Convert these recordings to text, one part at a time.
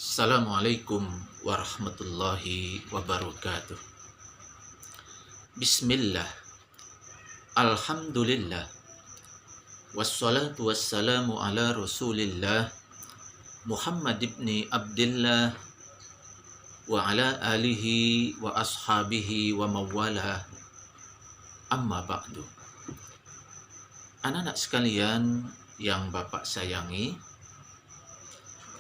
Assalamualaikum warahmatullahi wabarakatuh. Bismillah, alhamdulillah, wassalatu wassalamu ala rasulillah Muhammad ibni Abdillah wa ala alihi wa ashabihi wa mawala, amma ba'du. Anak-anak sekalian yang Bapak sayangi,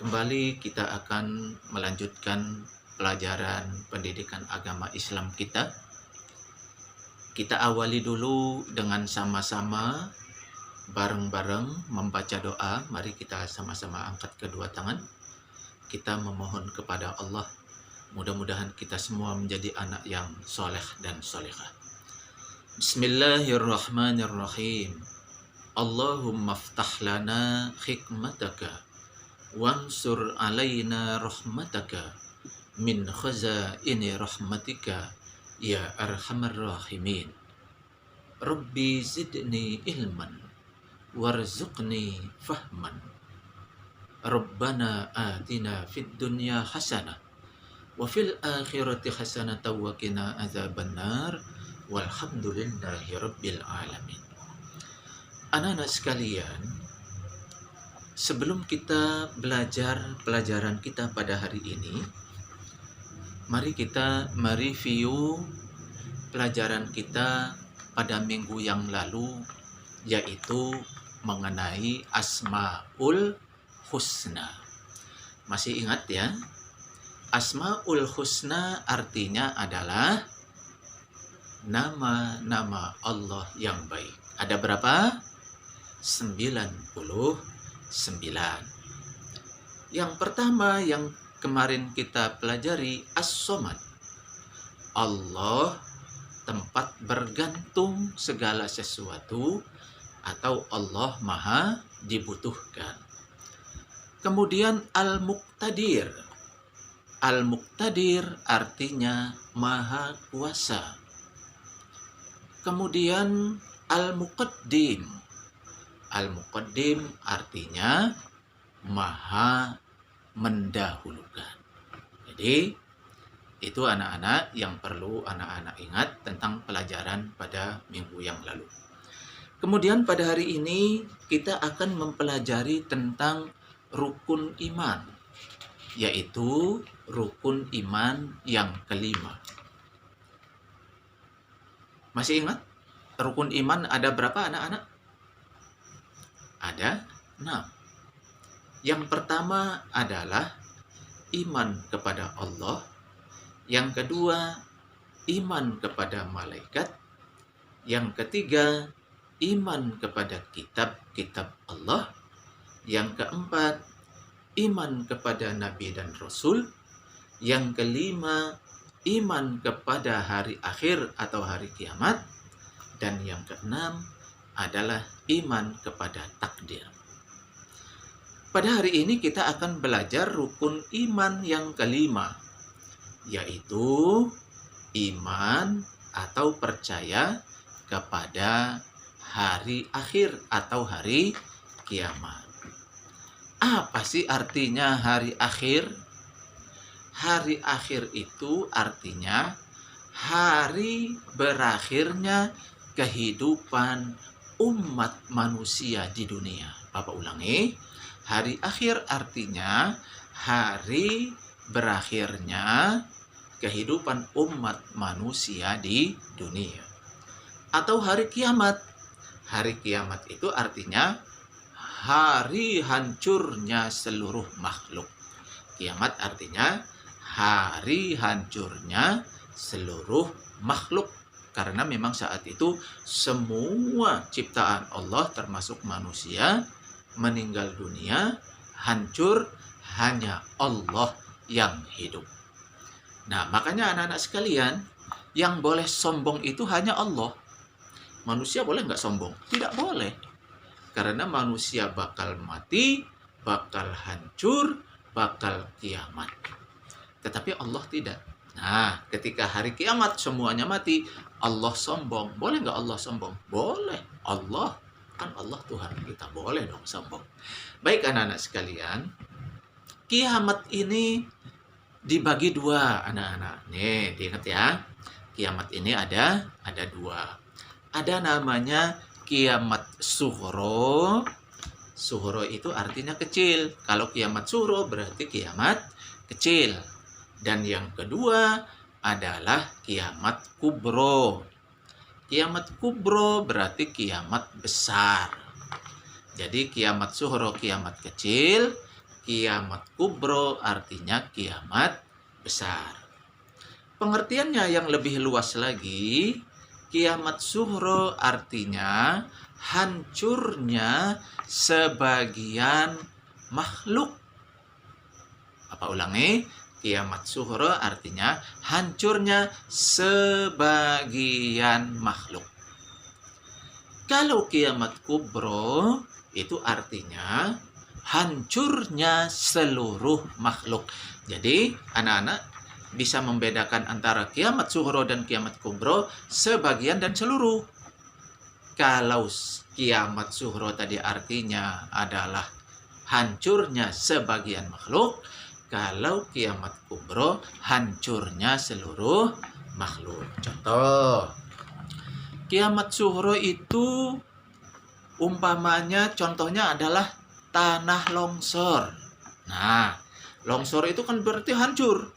kembali kita akan melanjutkan pelajaran pendidikan agama Islam kita. Kita awali dulu dengan sama-sama bareng-bareng membaca doa. Mari kita sama-sama angkat kedua tangan. Kita memohon kepada Allah, mudah-mudahan kita semua menjadi anak yang soleh dan solehah. Bismillahirrahmanirrahim. Allahumma ftah lana hikmataka wansur alaina rahmataka min khazaini rahmatika ya arhamar rahimin. Rabbi zidni ilman warzuqni fahman. Rabbana atina fid dunya hasanah wa fil akhirati hasanah wa qina adzabannar walhamdulillahi rabbil alamin. Anak-anak sekalian, sebelum kita belajar pelajaran kita pada hari ini, mari kita mereview pelajaran kita pada minggu yang lalu, yaitu mengenai Asmaul Husna. Masih ingat ya? Asmaul Husna artinya adalah nama-nama Allah yang baik. Ada berapa? 99. Yang pertama yang kemarin kita pelajari As-Somad. Allah tempat bergantung segala sesuatu, atau Allah maha dibutuhkan. Kemudian Al-Muqtadir. Al-Muqtadir artinya maha kuasa. Kemudian Al-Muqaddim. Al-Muqaddim artinya maha mendahulukan. Jadi itu anak-anak yang perlu anak-anak ingat tentang pelajaran pada minggu yang lalu. Kemudian pada hari ini kita akan mempelajari tentang rukun iman, yaitu rukun iman yang kelima. Masih ingat rukun iman ada berapa anak-anak? Ada 6. Yang pertama adalah iman kepada Allah. Yang kedua, iman kepada malaikat. Yang ketiga, iman kepada kitab-kitab Allah. Yang keempat, iman kepada nabi dan rasul. Yang kelima, iman kepada hari akhir atau hari kiamat. Dan yang keenam adalah iman kepada takdir. Pada hari ini kita akan belajar rukun iman yang kelima, yaitu iman atau percaya kepada hari akhir atau hari kiamat. Apa sih artinya hari akhir? Hari akhir itu artinya hari berakhirnya kehidupan umat manusia di dunia. Bapak ulangi, hari akhir artinya hari berakhirnya kehidupan umat manusia di dunia. Atau hari kiamat. Hari kiamat itu artinya hari hancurnya seluruh makhluk. Kiamat artinya hari hancurnya seluruh makhluk. Karena memang saat itu semua ciptaan Allah termasuk manusia meninggal dunia, hancur, hanya Allah yang hidup. Nah, makanya anak-anak sekalian, yang boleh sombong itu hanya Allah. Manusia boleh nggak sombong? Tidak boleh. Karena manusia bakal mati, bakal hancur, bakal kiamat. Tetapi Allah tidak. Nah, ketika hari kiamat semuanya mati, Allah sombong. Boleh nggak Allah sombong? Boleh. Allah, kan Allah Tuhan kita. Boleh dong sombong. Baik anak-anak sekalian, kiamat ini dibagi dua, anak-anak. Nih, diingat ya. Kiamat ini ada dua. Ada namanya kiamat sughro. Sughro itu artinya kecil. Kalau kiamat sughro berarti kiamat kecil. Dan yang kedua adalah kiamat kubro. Kiamat kubro berarti kiamat besar. Jadi kiamat sughro kiamat kecil, kiamat kubro artinya kiamat besar. Pengertiannya yang lebih luas lagi, kiamat sughro artinya hancurnya sebagian makhluk. Apa ulangi? Kiamat sughro artinya hancurnya sebagian makhluk. Kalau kiamat kubro itu artinya hancurnya seluruh makhluk. Jadi anak-anak bisa membedakan antara kiamat sughro dan kiamat kubro sebagian dan seluruh. Kalau kiamat sughro tadi artinya adalah hancurnya sebagian makhluk, kalau kiamat kubro hancurnya seluruh makhluk. Contoh, kiamat sughro itu umpamanya contohnya adalah tanah longsor. Nah, longsor itu kan berarti hancur.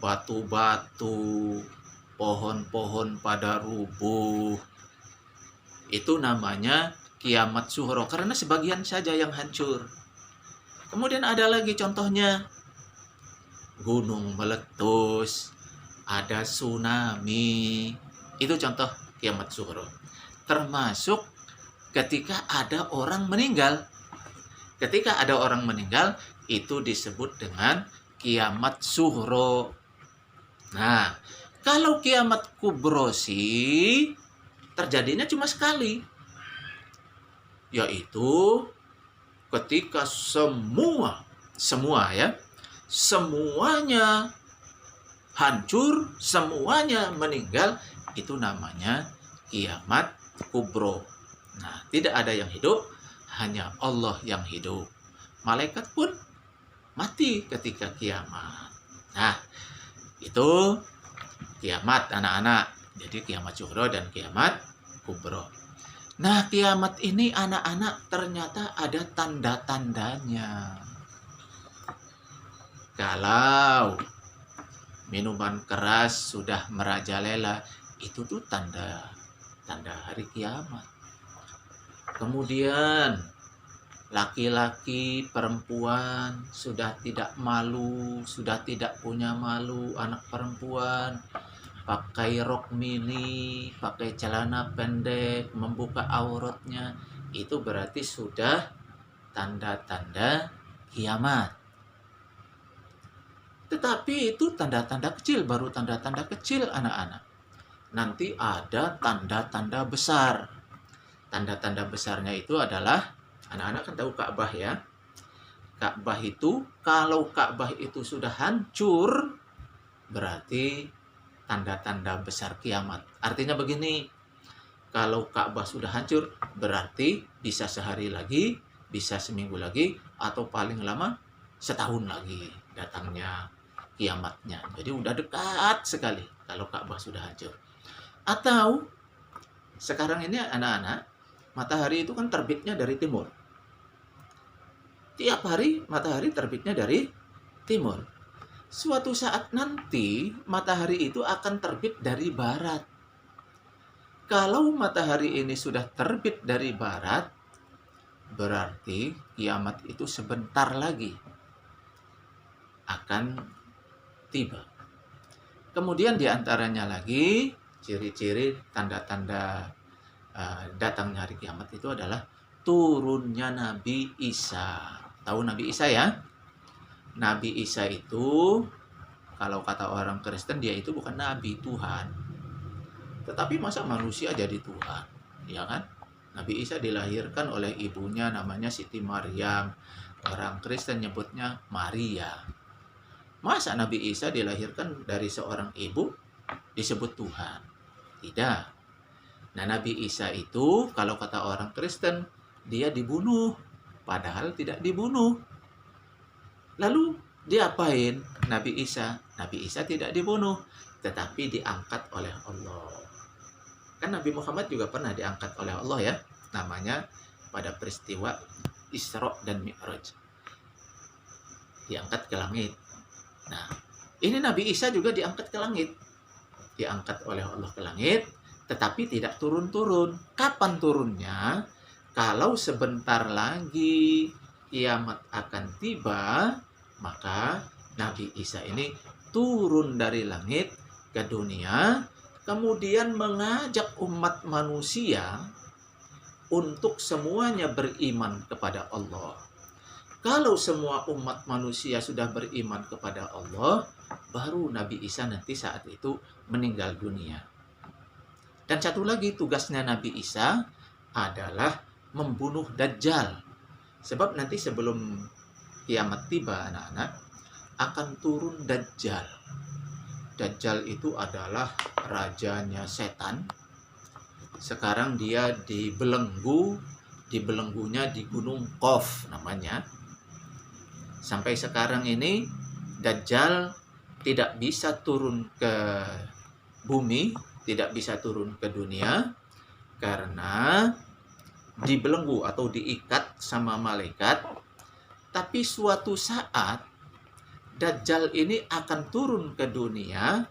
Batu-batu, pohon-pohon pada rubuh. Itu namanya kiamat sughro karena sebagian saja yang hancur. Kemudian ada lagi contohnya gunung meletus, ada tsunami. Itu contoh kiamat sughro. Termasuk ketika ada orang meninggal. Ketika ada orang meninggal itu disebut dengan kiamat sughro. Nah, kalau kiamat kubro sih terjadinya cuma sekali. Yaitu ketika semuanya hancur, semuanya meninggal, itu namanya kiamat kubro. Nah, tidak ada yang hidup, hanya Allah yang hidup. Malaikat pun mati ketika kiamat. Nah, itu kiamat anak-anak. Jadi kiamat sughro dan kiamat kubro. Nah, kiamat ini anak-anak ternyata ada tanda-tandanya. Kalau minuman keras sudah merajalela, itu tuh tanda hari kiamat. Kemudian laki-laki, perempuan sudah tidak malu, sudah tidak punya malu, anak perempuan pakai rok mini, pakai celana pendek, membuka auratnya, itu berarti sudah tanda-tanda kiamat. Tetapi itu tanda-tanda kecil, baru tanda-tanda kecil anak-anak. Nanti ada tanda-tanda besar. Tanda-tanda besarnya itu adalah, anak-anak kan tahu Ka'bah ya. Ka'bah itu, kalau Ka'bah itu sudah hancur, berarti tanda-tanda besar kiamat. Artinya begini, kalau Ka'bah sudah hancur, berarti bisa sehari lagi, bisa seminggu lagi, atau paling lama setahun lagi datangnya kiamatnya. Jadi udah dekat sekali kalau Ka'bah sudah hancur. Atau sekarang ini anak-anak, matahari itu kan terbitnya dari timur. Tiap hari matahari terbitnya dari timur. Suatu saat nanti matahari itu akan terbit dari barat. Kalau matahari ini sudah terbit dari barat, berarti kiamat itu sebentar lagi akan tiba. Kemudian diantaranya lagi ciri-ciri tanda-tanda datangnya hari kiamat itu adalah turunnya Nabi Isa. Tahu Nabi Isa ya? Nabi Isa itu, kalau kata orang Kristen, dia itu bukan Nabi, Tuhan. Tetapi masa manusia jadi Tuhan? Ya kan? Nabi Isa dilahirkan oleh ibunya namanya Siti Maryam. Orang Kristen nyebutnya Maria. Masa Nabi Isa dilahirkan dari seorang ibu disebut Tuhan? Tidak. Nah, Nabi Isa itu, kalau kata orang Kristen, dia dibunuh. Padahal tidak dibunuh. Lalu diapain Nabi Isa? Nabi Isa tidak dibunuh, tetapi diangkat oleh Allah. Kan Nabi Muhammad juga pernah diangkat oleh Allah ya, namanya pada peristiwa Isra dan Mi'raj. Diangkat ke langit. Nah, ini Nabi Isa juga diangkat ke langit. Diangkat oleh Allah ke langit, tetapi tidak turun-turun. Kapan turunnya? Kalau sebentar lagi kiamat akan tiba, maka Nabi Isa ini turun dari langit ke dunia, kemudian mengajak umat manusia untuk semuanya beriman kepada Allah. Kalau semua umat manusia sudah beriman kepada Allah, baru Nabi Isa nanti saat itu meninggal dunia. Dan satu lagi tugasnya Nabi Isa adalah membunuh Dajjal. Sebab nanti sebelum kiamat tiba anak-anak, akan turun Dajjal. Dajjal itu adalah rajanya setan. Sekarang dia dibelenggunya di Gunung Qaf namanya. Sampai sekarang ini Dajjal tidak bisa turun ke bumi, tidak bisa turun ke dunia, karena dibelenggu atau diikat sama malaikat. Tapi suatu saat Dajjal ini akan turun ke dunia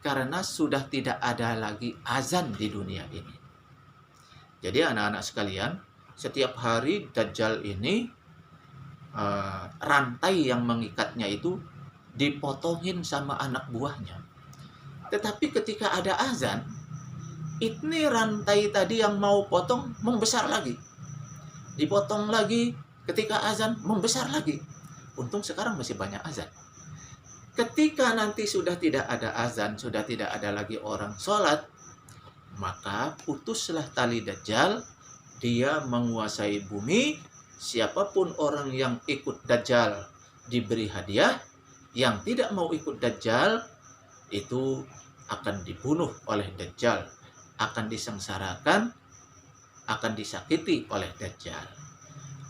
karena sudah tidak ada lagi azan di dunia ini. Jadi anak-anak sekalian, setiap hari Dajjal ini rantai yang mengikatnya itu dipotongin sama anak buahnya. Tetapi ketika ada azan, ini rantai tadi yang mau potong membesar lagi. Dipotong lagi, ketika azan membesar lagi. Untung sekarang masih banyak azan. Ketika nanti sudah tidak ada azan, sudah tidak ada lagi orang sholat, maka putuslah tali Dajjal. Dia menguasai bumi. Siapapun orang yang ikut Dajjal diberi hadiah. Yang tidak mau ikut Dajjal itu akan dibunuh oleh Dajjal, akan disengsarakan, akan disakiti oleh Dajjal.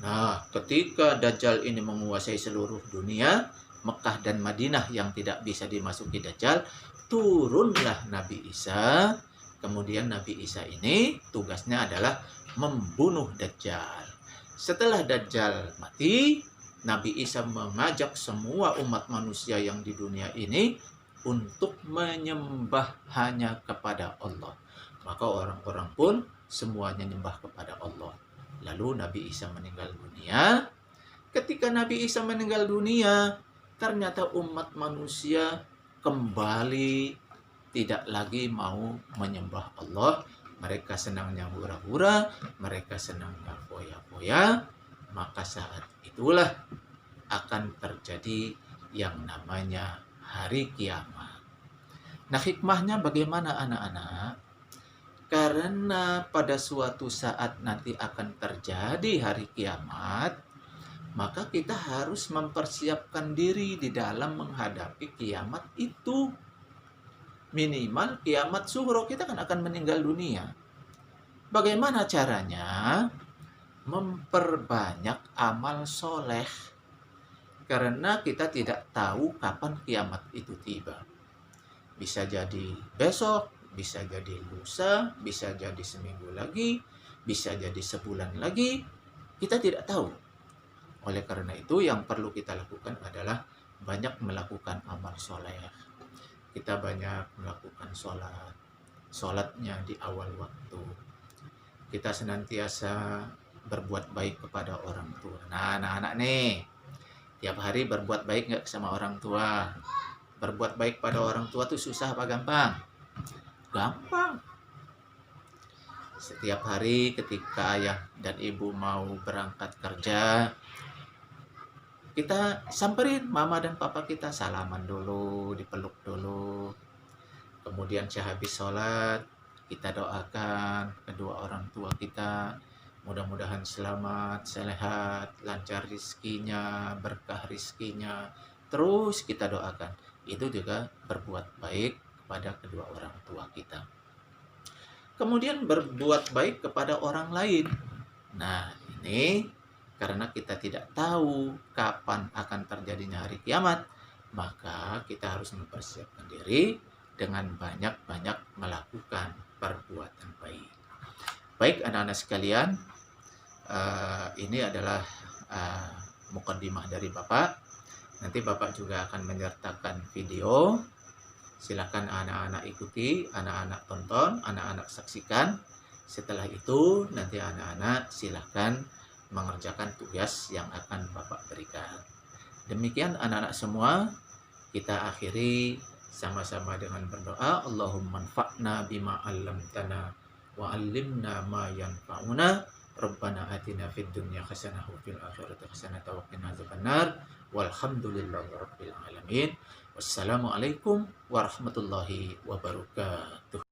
Nah, ketika Dajjal ini menguasai seluruh dunia, Mekah dan Madinah yang tidak bisa dimasuki Dajjal, turunlah Nabi Isa. Kemudian Nabi Isa ini tugasnya adalah membunuh Dajjal. Setelah Dajjal mati, Nabi Isa mengajak semua umat manusia yang di dunia ini untuk menyembah hanya kepada Allah. Maka orang-orang pun semuanya nyembah kepada Allah. Lalu Nabi Isa meninggal dunia. Ketika Nabi Isa meninggal dunia, ternyata umat manusia kembali tidak lagi mau menyembah Allah. Mereka senangnya hura-hura, mereka senangnya foya-foya. Maka saat itulah akan terjadi yang namanya hari kiamat. Nah, hikmahnya bagaimana anak-anak? Karena pada suatu saat nanti akan terjadi hari kiamat, maka kita harus mempersiapkan diri di dalam menghadapi kiamat itu. Minimal kiamat sughra, kita kan akan meninggal dunia. Bagaimana caranya? Memperbanyak amal soleh. Karena kita tidak tahu kapan kiamat itu tiba. Bisa jadi besok, bisa jadi lusa, bisa jadi seminggu lagi, bisa jadi sebulan lagi. Kita tidak tahu. Oleh karena itu yang perlu kita lakukan adalah banyak melakukan amal soleh. Kita banyak melakukan sholat. Sholatnya di awal waktu. Kita senantiasa berbuat baik kepada orang tua. Nah, anak-anak nih, tiap hari berbuat baik nggak sama orang tua? Berbuat baik pada orang tua tuh susah apa gampang? Gampang. Setiap hari ketika ayah dan ibu mau berangkat kerja, kita samperin mama dan papa kita, salaman dulu, dipeluk dulu. Kemudian sehabis sholat, kita doakan kedua orang tua kita. Mudah-mudahan selamat, sehat, lancar rizkinya, berkah rizkinya. Terus kita doakan. Itu juga berbuat baik kepada kedua orang tua kita. Kemudian berbuat baik kepada orang lain. Nah, ini karena kita tidak tahu kapan akan terjadinya hari kiamat, maka kita harus mempersiapkan diri dengan banyak-banyak melakukan perbuatan baik. Baik anak-anak sekalian, ini adalah mukaddimah dari Bapak. Nanti Bapak juga akan menyertakan video. Silakan anak-anak ikuti, anak-anak tonton, anak-anak saksikan. Setelah itu nanti anak-anak silakan mengerjakan tugas yang akan Bapak berikan. Demikian anak-anak semua, kita akhiri sama-sama dengan berdoa. Allahumma anfa'na bima 'allamtana wa 'allimna ma yanfa'una. Rabbana atina fid dunya hasanah wa fil akhirati hasanah wa qina adzabannar. Walhamdulillahi rabbil alamin. Wassalamualaikum warahmatullahi wabarakatuh.